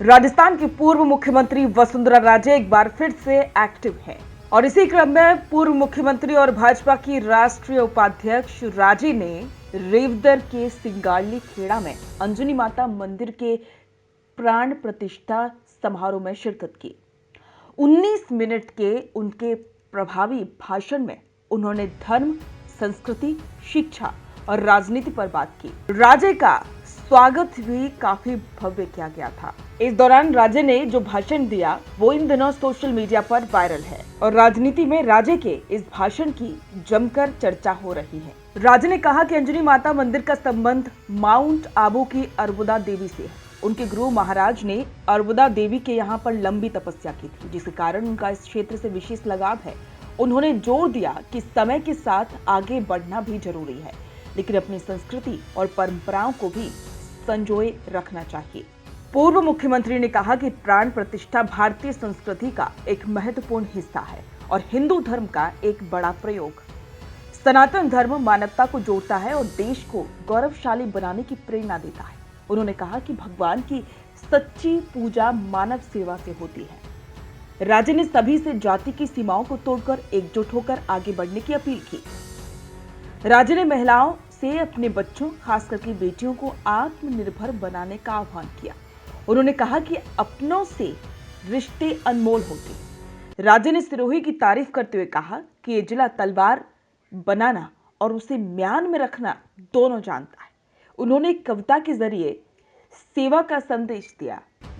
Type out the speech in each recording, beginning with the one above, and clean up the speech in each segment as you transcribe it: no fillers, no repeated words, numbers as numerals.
राजस्थान की पूर्व मुख्यमंत्री वसुंधरा राजे एक बार फिर से एक्टिव हैं और इसी क्रम में पूर्व मुख्यमंत्री और भाजपा की राष्ट्रीय उपाध्यक्ष राजे ने रेवदर के सिंगाली खेड़ा में अंजनी माता मंदिर के प्राण प्रतिष्ठा समारोह में शिरकत की। 19 मिनट के उनके प्रभावी भाषण में उन्होंने धर्म, संस्कृति, शिक्षा और राजनीति पर बात की। राजे का स्वागत भी काफी भव्य किया गया था। इस दौरान राजे ने जो भाषण दिया वो इन दिनों सोशल मीडिया पर वायरल है और राजनीति में राजे के इस भाषण की जमकर चर्चा हो रही है। राजे ने कहा कि अंजनी माता मंदिर का संबंध माउंट आबू की अर्बुदा देवी से है। उनके गुरु महाराज ने अर्बुदा देवी के यहाँ पर लंबी तपस्या की थी, जिसके कारण उनका इस क्षेत्र से विशेष लगाव है। उन्होंने जोर दिया कि समय के साथ आगे बढ़ना भी जरूरी है, लेकिन अपनी संस्कृति और परंपराओं को भी संजोए रखना चाहिए। पूर्व मुख्यमंत्री ने कहा कि प्राण प्रतिष्ठा भारतीय संस्कृति का एक महत्वपूर्ण हिस्सा है और हिंदू धर्म का एक बड़ा प्रयोग। सनातन धर्म मानवता को जोड़ता है और देश को गौरवशाली बनाने की प्रेरणा देता है। उन्होंने कहा कि भगवान की सच्ची पूजा मानव सेवा से होती है। राजे ने सभी से जाति की सीमाओं को तोड़कर एकजुट होकर आगे बढ़ने की अपील की। राजे ने महिलाओं से अपने बच्चों, खास करके बेटियों को आत्मनिर्भर बनाने का आह्वान किया। उन्होंने कहा कि अपनों से रिश्ते अनमोल होते। राजे ने सिरोही की तारीफ करते हुए कहा कि ये जिला तलवार बनाना और उसे म्यान में रखना दोनों जानता है। उन्होंने एक कविता के जरिए सेवा का संदेश दिया,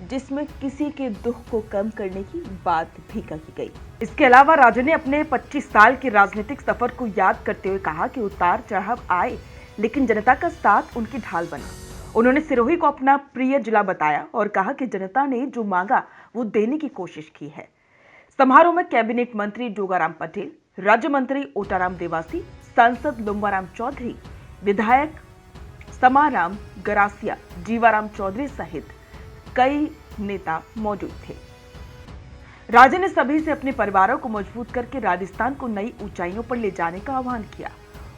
जिसमें किसी के दुख को कम करने की बात भी कही गई। इसके अलावा राजे ने अपने 25 साल के राजनीतिक सफर को याद करते हुए कहा कि उतार चढ़ाव आए, लेकिन जनता का साथ उनकी ढाल बना। उन्होंने सिरोही को अपना प्रिय जिला बताया और कहा कि जनता ने जो मांगा वो देने की कोशिश की है। समारोह में कैबिनेट मंत्री जोगाराम पटेल, राज्य मंत्री ओटाराम देवासी, सांसद लुम्बाराम चौधरी, विधायक समाराम गरासिया, जीवाराम चौधरी सहित कई नेता मौजूद थे। राजे ने सभी से अपने परिवारों को मजबूत करके राजस्थान को नई ऊंचाइयों पर ले जाने का आह्वान किया।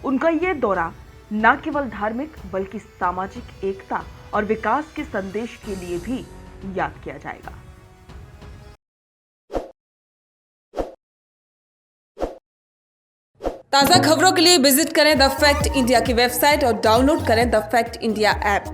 उनका ये दौरा न केवल धार्मिक बल्कि सामाजिक एकता और विकास के संदेश के लिए भी याद किया जाएगा। ताज़ा खबरों के लिए विजिट करें द फैक्ट इंडिया की वेबसाइट और डाउनलोड करें द फैक्ट इंडिया ऐप।